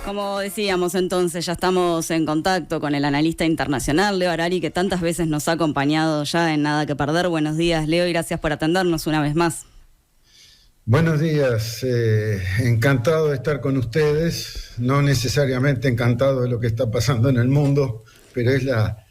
Como decíamos entonces, ya estamos en contacto con el analista internacional Leo Harari, que tantas veces nos ha acompañado ya en Nada que Perder. Buenos días, Leo, y gracias por atendernos una vez más. Buenos días, encantado de estar con ustedes, no necesariamente encantado de lo que está pasando en el mundo, pero es la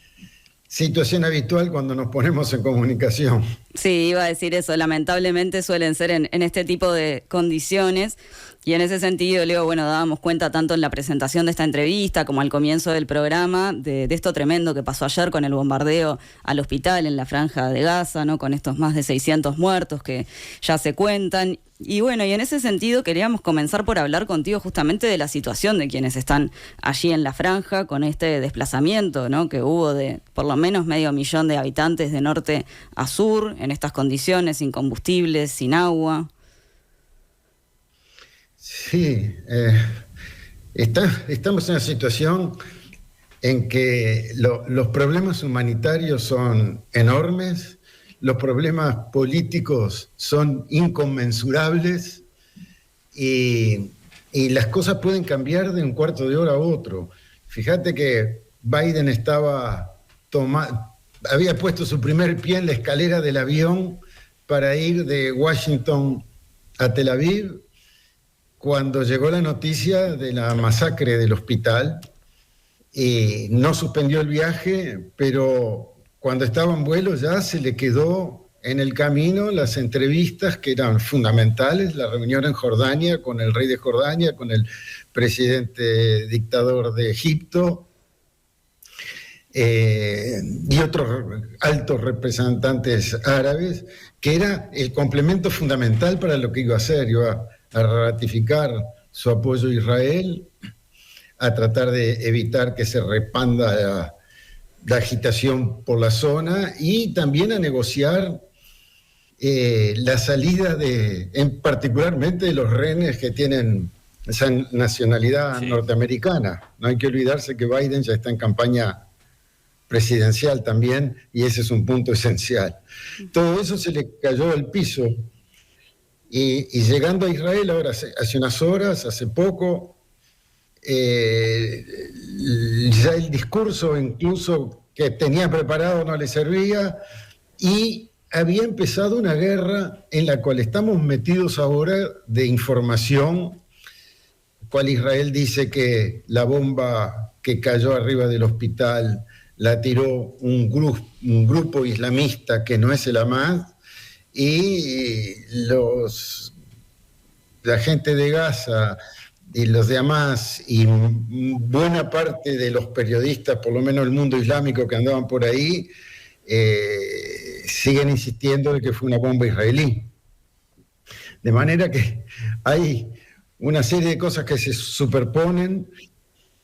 situación habitual cuando nos ponemos en comunicación. Sí, iba a decir eso, lamentablemente suelen ser en este tipo de condiciones. Y en ese sentido, Leo, bueno, dábamos cuenta tanto en la presentación de esta entrevista como al comienzo del programa de esto tremendo que pasó ayer con el bombardeo al hospital en la Franja de Gaza, ¿no? Con estos más de 600 muertos que ya se cuentan. Y bueno, y en ese sentido queríamos comenzar por hablar contigo justamente de la situación de quienes están allí en la Franja con este desplazamiento, ¿no? Que hubo de por lo menos 500.000 de habitantes de norte a sur en estas condiciones, sin combustibles, sin agua. Sí, estamos en una situación en que los problemas humanitarios son enormes, los problemas políticos son inconmensurables y las cosas pueden cambiar de un cuarto de hora a otro. Fíjate que Biden había puesto su primer pie en la escalera del avión para ir de Washington a Tel Aviv cuando llegó la noticia de la masacre del hospital. No suspendió el viaje, pero cuando estaba en vuelo ya se le quedó en el camino las entrevistas que eran fundamentales, la reunión en Jordania con el rey de Jordania, con el presidente dictador de Egipto y otros altos representantes árabes, que era el complemento fundamental para lo que iba a hacer. Iba a ratificar su apoyo a Israel, a tratar de evitar que se repanda la agitación por la zona y también a negociar la salida particularmente de los rehenes que tienen esa nacionalidad norteamericana. No hay que olvidarse que Biden ya está en campaña presidencial también y ese es un punto esencial. Todo eso se le cayó al piso y llegando a Israel ahora hace unas horas, hace poco, ya el discurso incluso que tenía preparado no le servía y había empezado una guerra en la cual estamos metidos ahora de información, cual Israel dice que la bomba que cayó arriba del hospital la tiró un grupo islamista que no es el Hamas, y la gente de Gaza y los de Hamas y buena parte de los periodistas, por lo menos el mundo islámico que andaban por ahí, siguen insistiendo de que fue una bomba israelí. De manera que hay una serie de cosas que se superponen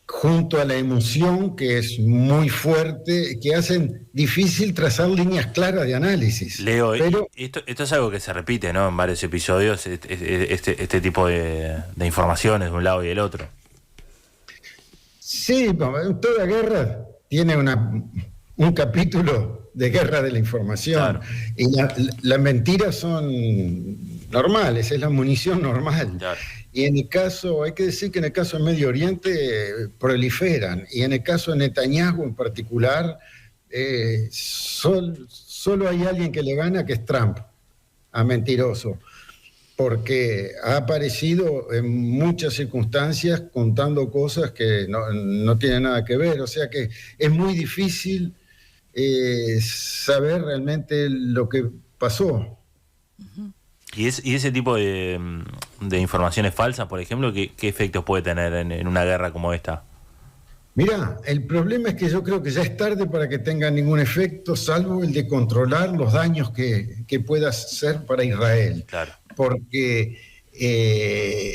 junto a la emoción que es muy fuerte, que hacen difícil trazar líneas claras de análisis. Leo, pero esto es algo que se repite, ¿no? En varios episodios, este tipo de informaciones de un lado y del otro. Sí, toda guerra tiene un capítulo de guerra de la información. Claro. Y las mentiras son normales, es la munición normal. Claro. Y en el caso, hay que decir que en el caso de Medio Oriente proliferan, y en el caso de Netanyahu en particular, solo hay alguien que le gana, que es Trump, a mentiroso, porque ha aparecido en muchas circunstancias contando cosas que no tienen nada que ver, o sea que es muy difícil saber realmente lo que pasó. Uh-huh. ¿Y ese tipo de informaciones falsas, por ejemplo, qué efectos puede tener en una guerra como esta? Mirá, el problema es que yo creo que ya es tarde para que tenga ningún efecto, salvo el de controlar los daños que pueda hacer para Israel. Claro. Porque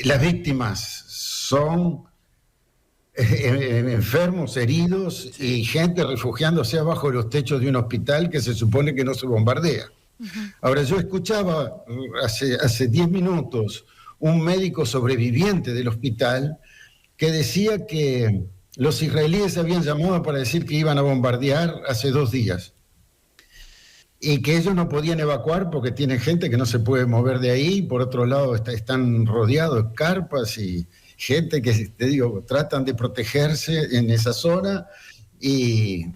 las víctimas son enfermos, heridos, sí, y gente refugiándose abajo de los techos de un hospital que se supone que no se bombardea. Uh-huh. Ahora, yo escuchaba hace 10 minutos un médico sobreviviente del hospital que decía que los israelíes habían llamado para decir que iban a bombardear hace 2 días y que ellos no podían evacuar porque tienen gente que no se puede mover de ahí. Por otro lado, están rodeados de carpas y gente que, te digo, tratan de protegerse en esa zona y,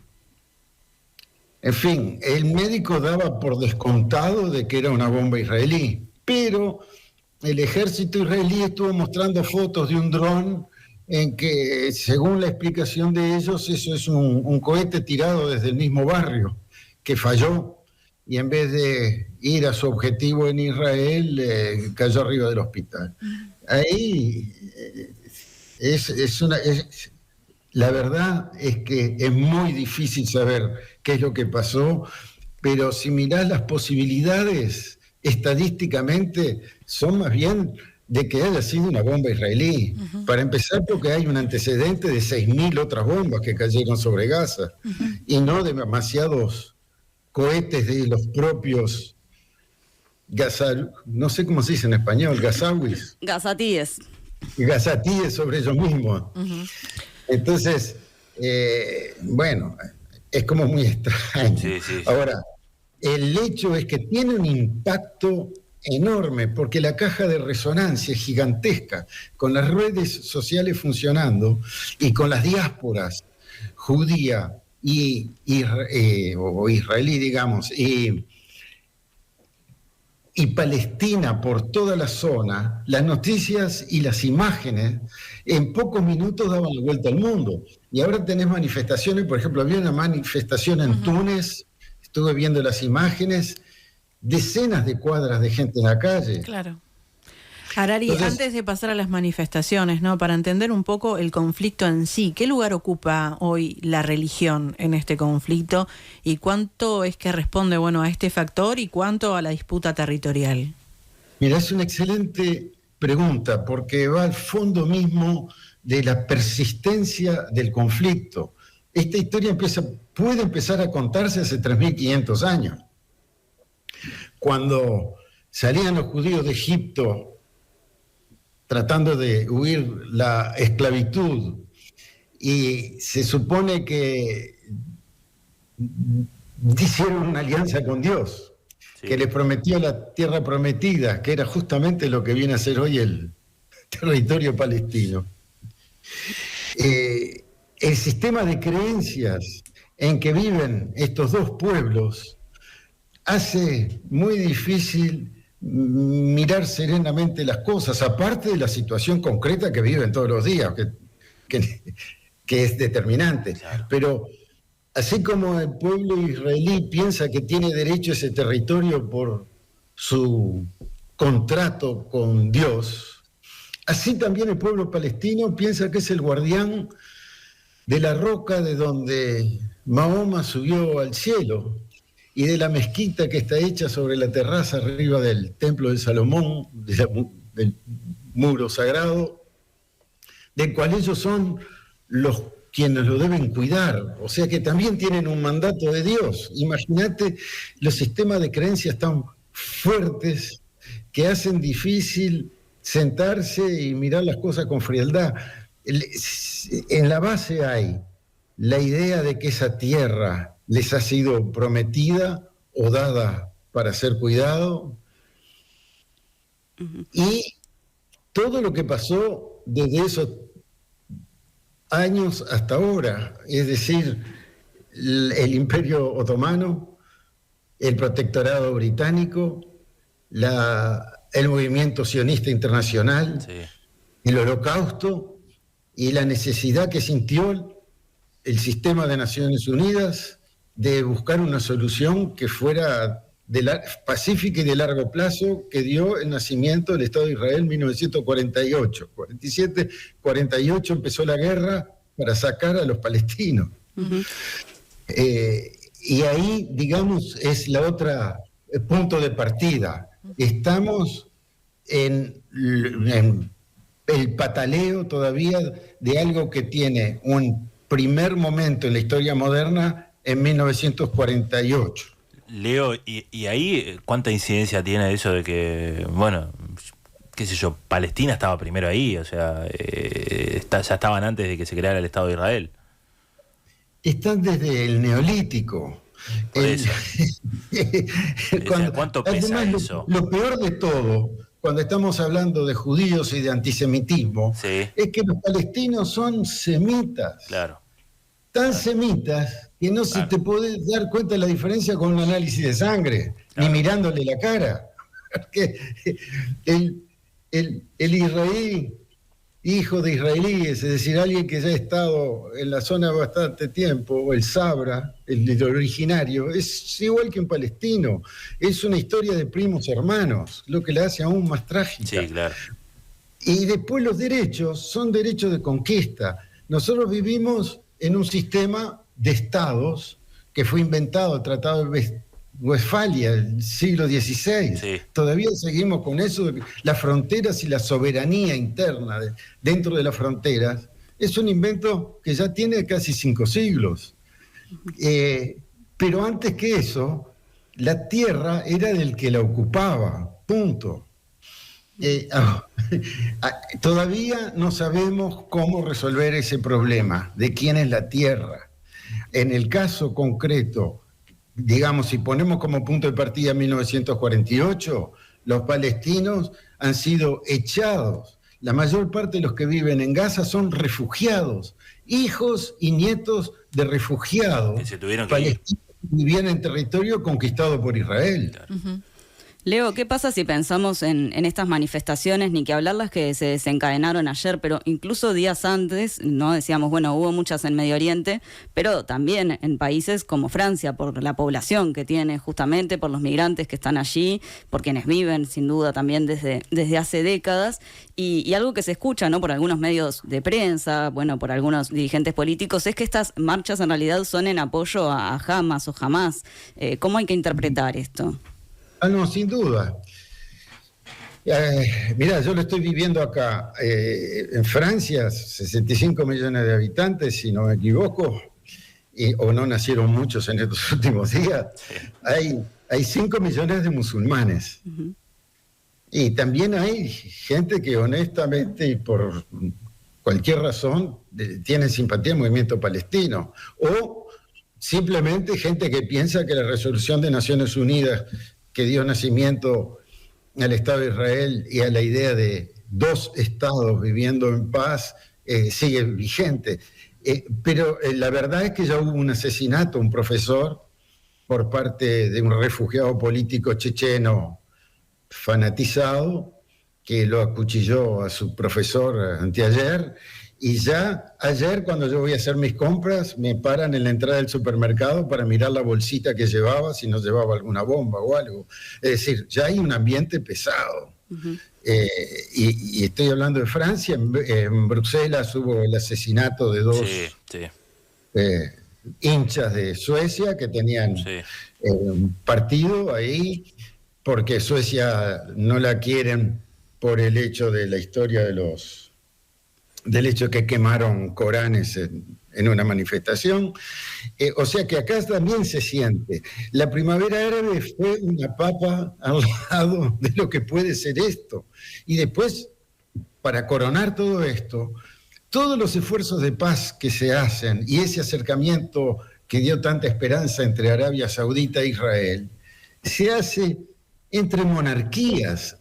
en fin, el médico daba por descontado de que era una bomba israelí, pero el ejército israelí estuvo mostrando fotos de un dron en que, según la explicación de ellos, eso es un cohete tirado desde el mismo barrio, que falló, y en vez de ir a su objetivo en Israel, cayó arriba del hospital. Ahí la verdad es que es muy difícil saber qué es lo que pasó, pero si mirás las posibilidades, estadísticamente, son más bien de que haya sido una bomba israelí. Para empezar, porque hay un antecedente de 6.000 otras bombas que cayeron sobre Gaza, y no de demasiados cohetes de los propios no sé cómo se dice en español, gazawis. Gazatíes. Gazatíes sobre ellos mismos. Entonces, bueno, es como muy extraño. Sí. Ahora, el hecho es que tiene un impacto enorme, porque la caja de resonancia es gigantesca, con las redes sociales funcionando y con las diásporas judía o israelí, digamos, y Palestina por toda la zona, las noticias y las imágenes en pocos minutos daban la vuelta al mundo. Y ahora tenés manifestaciones, por ejemplo, había una manifestación en Túnez, estuve viendo las imágenes, decenas de cuadras de gente en la calle. Claro. Harari, Entonces, antes de pasar a las manifestaciones, ¿no? Para entender un poco el conflicto en sí, ¿qué lugar ocupa hoy la religión en este conflicto y cuánto es que responde, bueno, a este factor y cuánto a la disputa territorial? Mira, es una excelente pregunta porque va al fondo mismo de la persistencia del conflicto. Esta historia puede empezar a contarse hace 3.500 años. Cuando salían los judíos de Egipto tratando de huir la esclavitud, y se supone que hicieron una alianza con Dios, que les prometió la tierra prometida, que era justamente lo que viene a ser hoy el territorio palestino. El sistema de creencias en que viven estos dos pueblos hace muy difícil mirar serenamente las cosas, aparte de la situación concreta que viven todos los días, que es determinante. Claro. Pero así como el pueblo israelí piensa que tiene derecho a ese territorio por su contrato con Dios, así también el pueblo palestino piensa que es el guardián de la roca de donde Mahoma subió al cielo, y de la mezquita que está hecha sobre la terraza arriba del templo de Salomón, del muro sagrado, del cual ellos son los quienes lo deben cuidar. O sea que también tienen un mandato de Dios. Imagínate los sistemas de creencias tan fuertes que hacen difícil sentarse y mirar las cosas con frialdad. En la base hay la idea de que esa tierra les ha sido prometida o dada para ser cuidado, y todo lo que pasó desde esos años hasta ahora, es decir, el Imperio Otomano, el Protectorado Británico, el movimiento sionista internacional, el Holocausto y la necesidad que sintió el sistema de Naciones Unidas de buscar una solución que fuera pacífica y de largo plazo, que dio el nacimiento del Estado de Israel en 1948. 47, 48 empezó la guerra para sacar a los palestinos. Y ahí, digamos, es la otra punto de partida. Estamos en el pataleo todavía de algo que tiene un primer momento en la historia moderna en 1948. Leo, y ahí, ¿cuánta incidencia tiene eso de que, bueno, qué sé yo, Palestina estaba primero ahí? O sea, ya estaban antes de que se creara el Estado de Israel. Están desde el Neolítico. Por eso. ¿Cuánto pesa eso? Lo peor de todo cuando estamos hablando de judíos y de antisemitismo, Sí. es que los palestinos son semitas. Claro. Tan semitas que no se te puede dar cuenta de la diferencia con un análisis de sangre, ni mirándole la cara. Porque el israelí, hijo de israelíes, es decir, alguien que ya ha estado en la zona bastante tiempo, o el sabra, el originario, es igual que un palestino. Es una historia de primos hermanos, lo que la hace aún más trágica. Sí, claro. Y después los derechos son derechos de conquista. Nosotros vivimos en un sistema de estados que fue inventado, el Tratado de Westfalia, el siglo XVI. Sí. Todavía seguimos con eso. Las fronteras y la soberanía interna dentro de las fronteras es un invento que ya tiene casi 5 siglos. Pero antes que eso, la tierra era del que la ocupaba, punto. Todavía no sabemos cómo resolver ese problema de quién es la tierra. En el caso concreto, digamos, si ponemos como punto de partida 1948, los palestinos han sido echados. La mayor parte de los que viven en Gaza son refugiados, hijos y nietos de refugiados Que se tuvieron que palestinos que vivían en territorio conquistado por Israel. Claro. Leo, ¿qué pasa si pensamos en estas manifestaciones, ni que hablar las que se desencadenaron ayer, pero incluso días antes, ¿no? Decíamos, bueno, hubo muchas en Medio Oriente, pero también en países como Francia, por la población que tiene justamente, por los migrantes que están allí, por quienes viven, sin duda, también desde hace décadas, y algo que se escucha, ¿no? Por algunos medios de prensa, bueno, por algunos dirigentes políticos, es que estas marchas en realidad son en apoyo a Hamas o Hamás. ¿Cómo hay que interpretar esto? No, sin duda. Mirá, yo lo estoy viviendo acá. En Francia, 65 millones de habitantes, si no me equivoco, o no nacieron muchos en estos últimos días, hay 5 millones de musulmanes. Uh-huh. Y también hay gente que honestamente y por cualquier razón tiene simpatía al movimiento palestino. O simplemente gente que piensa que la resolución de Naciones Unidas que dio nacimiento al Estado de Israel y a la idea de 2 estados viviendo en paz, sigue vigente. Pero la verdad es que ya hubo un asesinato, un profesor, por parte de un refugiado político checheno fanatizado, que lo acuchilló a su profesor anteayer. Y ya ayer, cuando yo voy a hacer mis compras, me paran en la entrada del supermercado para mirar la bolsita que llevaba, si no llevaba alguna bomba o algo. Es decir, ya hay un ambiente pesado. Uh-huh. Y estoy hablando de Francia. En Bruselas hubo el asesinato de 2 hinchas de Suecia que tenían un partido ahí, porque Suecia no la quieren por el hecho de la historia del hecho que quemaron Coranes en una manifestación. O sea que acá también se siente. La primavera árabe fue una papa al lado de lo que puede ser esto. Y después, para coronar todo esto, todos los esfuerzos de paz que se hacen y ese acercamiento que dio tanta esperanza entre Arabia Saudita e Israel, se hace entre monarquías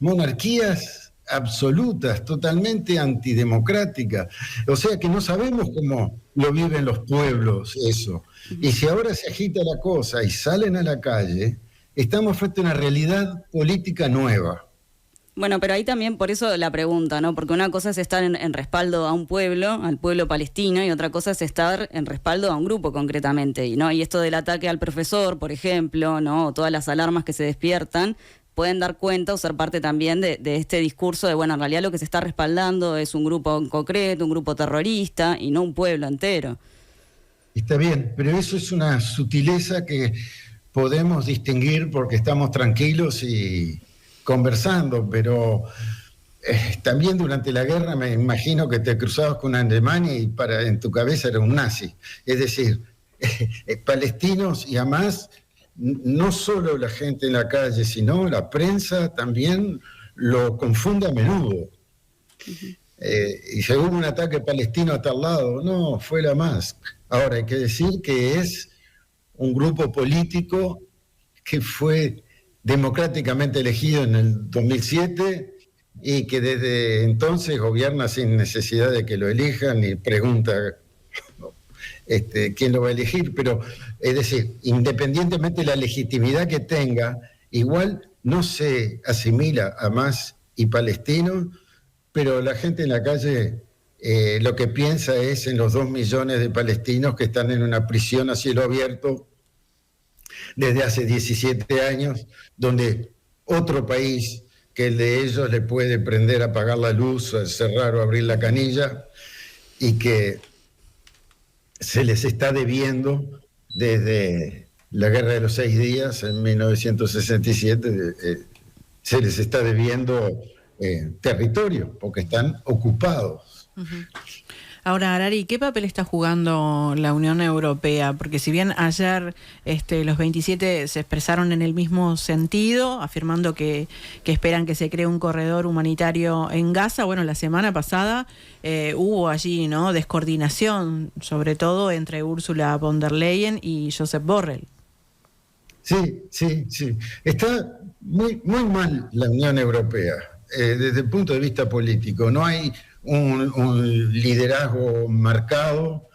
absolutas, totalmente antidemocráticas. O sea que no sabemos cómo lo viven los pueblos eso. Y si ahora se agita la cosa y salen a la calle, estamos frente a una realidad política nueva. Bueno, pero ahí también por eso la pregunta, ¿no? Porque una cosa es estar en respaldo a un pueblo, al pueblo palestino, y otra cosa es estar en respaldo a un grupo concretamente, ¿no? Y esto del ataque al profesor, por ejemplo, ¿no? O todas las alarmas que se despiertan, pueden dar cuenta o ser parte también de este discurso de, bueno, en realidad lo que se está respaldando es un grupo en concreto, un grupo terrorista y no un pueblo entero. Está bien, pero eso es una sutileza que podemos distinguir porque estamos tranquilos y conversando, pero también durante la guerra me imagino que te cruzabas con un alemán y en tu cabeza era un nazi. Es decir, palestinos y Hamás, no solo la gente en la calle, sino la prensa también lo confunde a menudo. Uh-huh. Y si hubo un ataque palestino a tal lado, no, fue la Hamas. Ahora hay que decir que es un grupo político que fue democráticamente elegido en el 2007 y que desde entonces gobierna sin necesidad de que lo elijan ni pregunta quién lo va a elegir, pero es decir, independientemente de la legitimidad que tenga, igual no se asimila a Hamas y palestinos, pero la gente en la calle lo que piensa es en los 2 millones de palestinos que están en una prisión a cielo abierto desde hace 17 años, donde otro país que el de ellos le puede prender, apagar la luz, cerrar o abrir la canilla, y que se les está debiendo desde la Guerra de los 6 días en 1967, se les está debiendo territorio, porque están ocupados. Uh-huh. Ahora, Harari, ¿qué papel está jugando la Unión Europea? Porque si bien ayer los 27 se expresaron en el mismo sentido, afirmando que esperan que se cree un corredor humanitario en Gaza, bueno, la semana pasada hubo allí, ¿no?, descoordinación, sobre todo entre Ursula von der Leyen y Josep Borrell. Sí. Está muy mal la Unión Europea desde el punto de vista político. No hay un liderazgo marcado.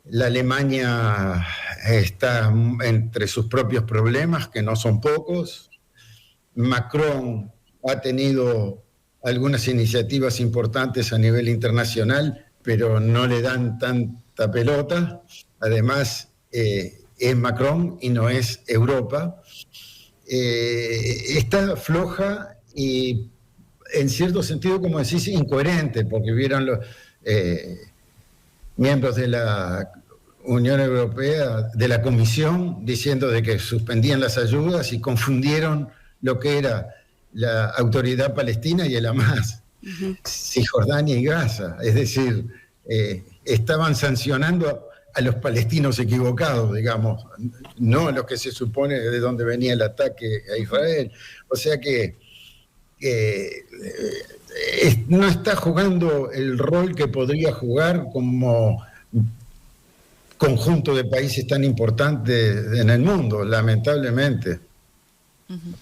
La Alemania está entre sus propios problemas, que no son pocos. Macron ha tenido algunas iniciativas importantes a nivel internacional, pero no le dan tanta pelota. Además, es Macron y no es Europa. Está floja y, en cierto sentido, como decís, incoherente, porque vieron los miembros de la Unión Europea, de la Comisión, diciendo de que suspendían las ayudas y confundieron lo que era la Autoridad Palestina y el Hamas, Cisjordania y Gaza. Es decir, estaban sancionando a los palestinos equivocados, digamos, no a los que se supone de dónde venía el ataque a Israel. O sea que no está jugando el rol que podría jugar como conjunto de países tan importantes en el mundo, lamentablemente. Uh-huh.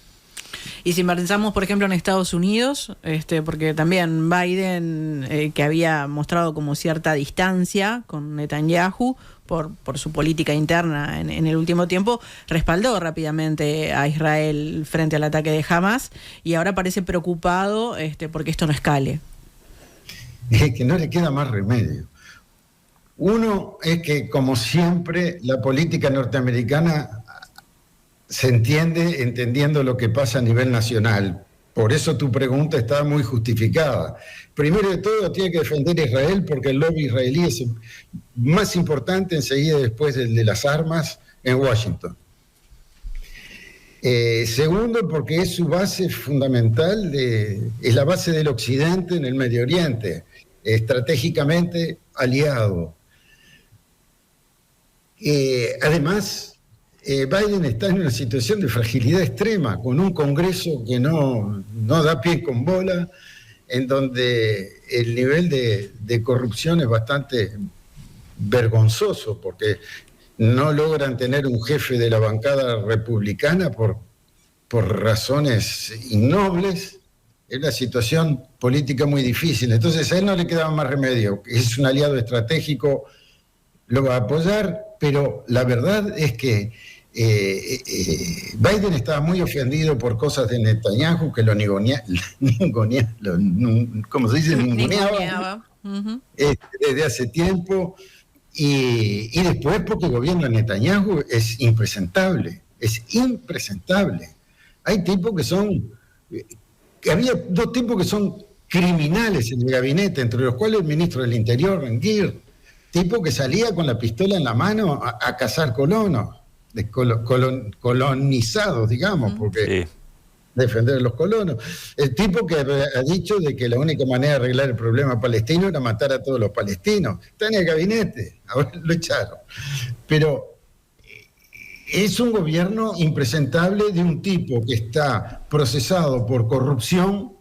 Y si pensamos, por ejemplo, en Estados Unidos, porque también Biden, que había mostrado como cierta distancia con Netanyahu por su política interna en el último tiempo, respaldó rápidamente a Israel frente al ataque de Hamas, y ahora parece preocupado porque esto no escale. Es que no le queda más remedio. Uno es que, como siempre, la política norteamericana se entiende entendiendo lo que pasa a nivel nacional. Por eso tu pregunta está muy justificada. Primero de todo, tiene que defender a Israel porque el lobby israelí es más importante enseguida después del de las armas en Washington. Segundo, porque es su base fundamental, es la base del Occidente en el Medio Oriente, estratégicamente aliado. Además, Biden está en una situación de fragilidad extrema, con un Congreso que no da pie con bola, en donde el nivel de corrupción es bastante vergonzoso, porque no logran tener un jefe de la bancada republicana por razones innobles. Es una situación política muy difícil. Entonces a él no le quedaba más remedio. Es un aliado estratégico, lo va a apoyar, pero la verdad es que Biden estaba muy ofendido por cosas de Netanyahu, que lo ninguneaba, ¿cómo se dice? Ninguneaba. Uh-huh. Desde hace tiempo, y después porque el gobierno de Netanyahu es impresentable. Hay tipos había 2 tipos que son criminales en el gabinete, entre los cuales el ministro del Interior, Ben-Gvir, tipo que salía con la pistola en la mano a cazar colonos, colonizados, digamos, porque sí, defender a los colonos. El tipo que ha dicho de que la única manera de arreglar el problema palestino era matar a todos los palestinos. Está en el gabinete, ahora lo echaron. Pero es un gobierno impresentable de un tipo que está procesado por corrupción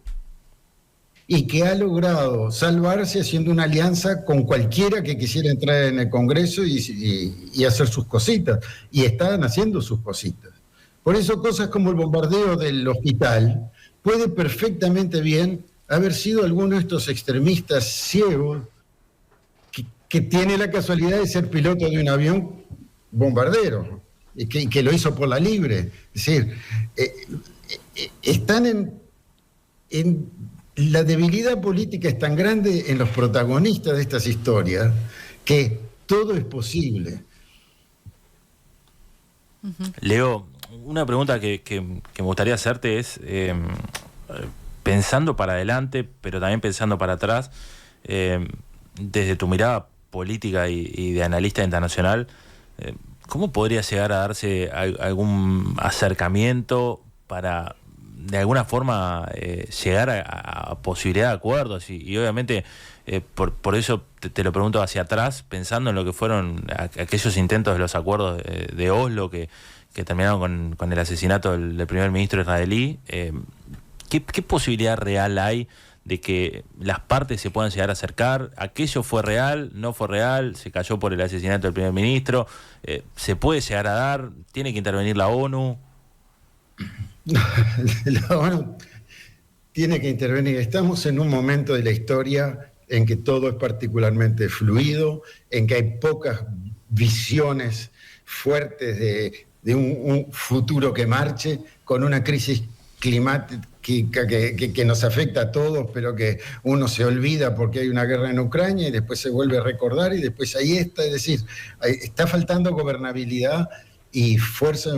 y que ha logrado salvarse haciendo una alianza con cualquiera que quisiera entrar en el Congreso y hacer sus cositas. Y están haciendo sus cositas. Por eso cosas como el bombardeo del hospital puede perfectamente bien haber sido alguno de estos extremistas ciegos que tiene la casualidad de ser piloto de un avión bombardero y que lo hizo por la libre. Es decir, están en la debilidad política es tan grande en los protagonistas de estas historias que todo es posible. Leo, una pregunta que me gustaría hacerte es, pensando para adelante, pero también pensando para atrás, desde tu mirada política y de analista internacional, ¿cómo podría llegar a darse algún acercamiento para, de alguna forma, llegar a posibilidad de acuerdos? Y obviamente, por eso te lo pregunto hacia atrás, pensando en lo que fueron aquellos intentos de los acuerdos de Oslo que terminaron con el asesinato del primer ministro israelí. ¿Qué posibilidad real hay de que las partes se puedan llegar a acercar? ¿Aquello fue real? ¿No fue real? ¿Se cayó por el asesinato del primer ministro? ¿Se puede llegar a dar? ¿Tiene que intervenir la ONU? La ONU tiene que intervenir. Estamos en un momento de la historia en que todo es particularmente fluido, en que hay pocas visiones fuertes de un futuro que marche, con una crisis climática que nos afecta a todos, pero que uno se olvida porque hay una guerra en Ucrania y después se vuelve a recordar y después ahí está. Es decir, está faltando gobernabilidad y fuerza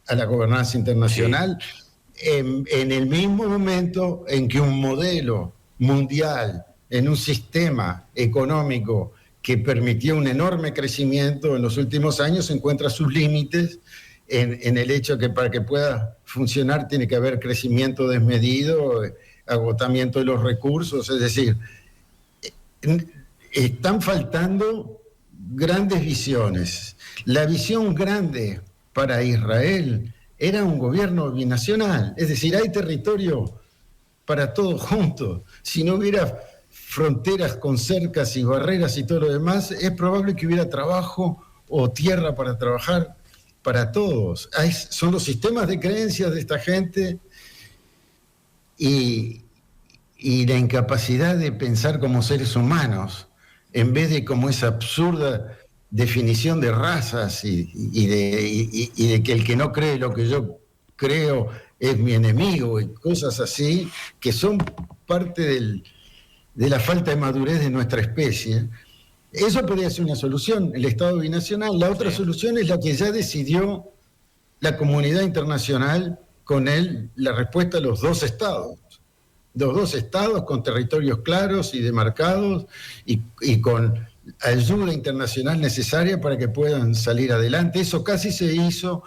a la gobernanza internacional, sí, en el mismo momento en que un modelo mundial, en un sistema económico que permitió un enorme crecimiento en los últimos años, encuentra sus límites en el hecho que para que pueda funcionar tiene que haber crecimiento desmedido, agotamiento de los recursos. Es decir, están faltando grandes visiones. La visión grande para Israel era un gobierno binacional, es decir, hay territorio para todos juntos. Si no hubiera fronteras con cercas y barreras y todo lo demás, es probable que hubiera trabajo o tierra para trabajar para todos. Son los sistemas de creencias de esta gente y la incapacidad de pensar como seres humanos, en vez de como esa absurda definición de razas y de que el que no cree lo que yo creo es mi enemigo y cosas así, que son parte de la falta de madurez de nuestra especie. Eso podría ser una solución, el Estado binacional. La otra solución es la que ya decidió la comunidad internacional con la respuesta a los dos estados. Los dos estados con territorios claros y demarcados y con ayuda internacional necesaria para que puedan salir adelante. Eso casi se hizo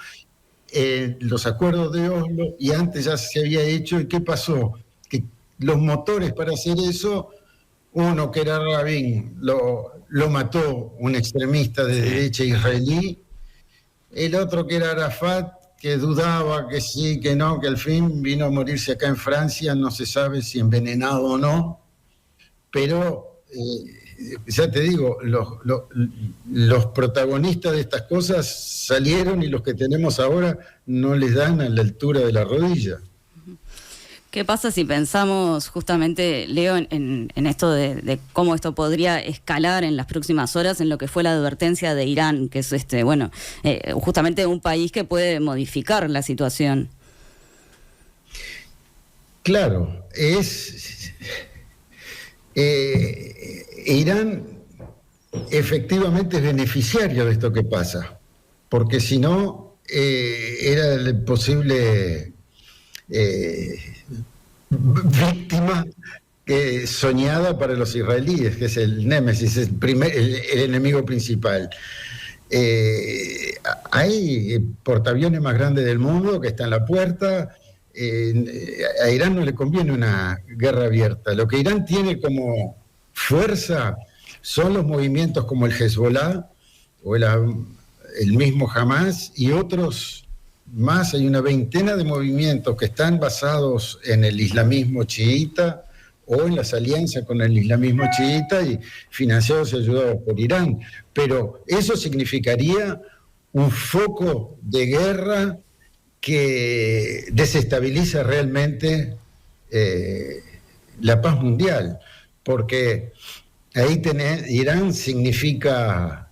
en los acuerdos de Oslo y antes ya se había hecho. ¿Y qué pasó? Que los motores para hacer eso, uno que era Rabin, lo mató un extremista de derecha israelí, el otro que era Arafat, que dudaba, que sí, que no, que al fin vino a morirse acá en Francia, no se sabe si envenenado o no, pero ya te digo, los protagonistas de estas cosas salieron y los que tenemos ahora no les dan a la altura de la rodilla. ¿Qué pasa si pensamos justamente, Leo, en esto de cómo esto podría escalar en las próximas horas en lo que fue la advertencia de Irán, que es justamente un país que puede modificar la situación? Claro, Irán efectivamente es beneficiario de esto que pasa, porque si no, era el posible víctima soñada para los israelíes, que es el némesis, el enemigo principal. Hay portaaviones más grandes del mundo que está en la puerta. A Irán no le conviene una guerra abierta. Lo que Irán tiene como fuerza son los movimientos como el Hezbollah o el mismo Hamas y otros más. Hay una veintena de movimientos que están basados en el islamismo chiita o en las alianzas con el islamismo chiita y financiados y ayudados por Irán. Pero eso significaría un foco de guerra que desestabiliza realmente la paz mundial, porque ahí Irán significa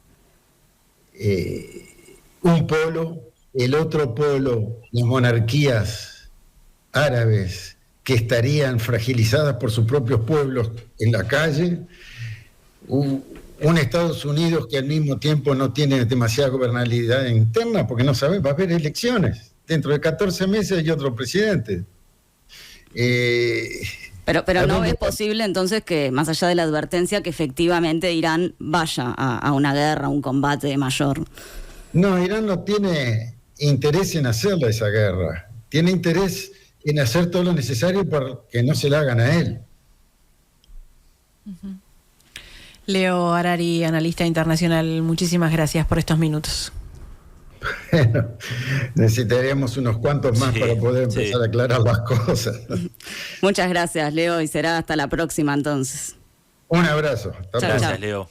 un polo, el otro polo, las monarquías árabes que estarían fragilizadas por sus propios pueblos en la calle, un Estados Unidos que al mismo tiempo no tiene demasiada gobernabilidad interna, porque no sabe, va a haber elecciones. Dentro de 14 meses hay otro presidente. Pero no es posible entonces que, más allá de la advertencia, que efectivamente Irán vaya a una guerra, a un combate mayor. No, Irán no tiene interés en hacerle esa guerra. Tiene interés en hacer todo lo necesario para que no se la hagan a él. Leo Harari, analista internacional, muchísimas gracias por estos minutos. Bueno, necesitaríamos unos cuantos más para poder empezar a aclarar las cosas. Muchas gracias, Leo, y será hasta la próxima entonces. Un abrazo. Gracias, Leo.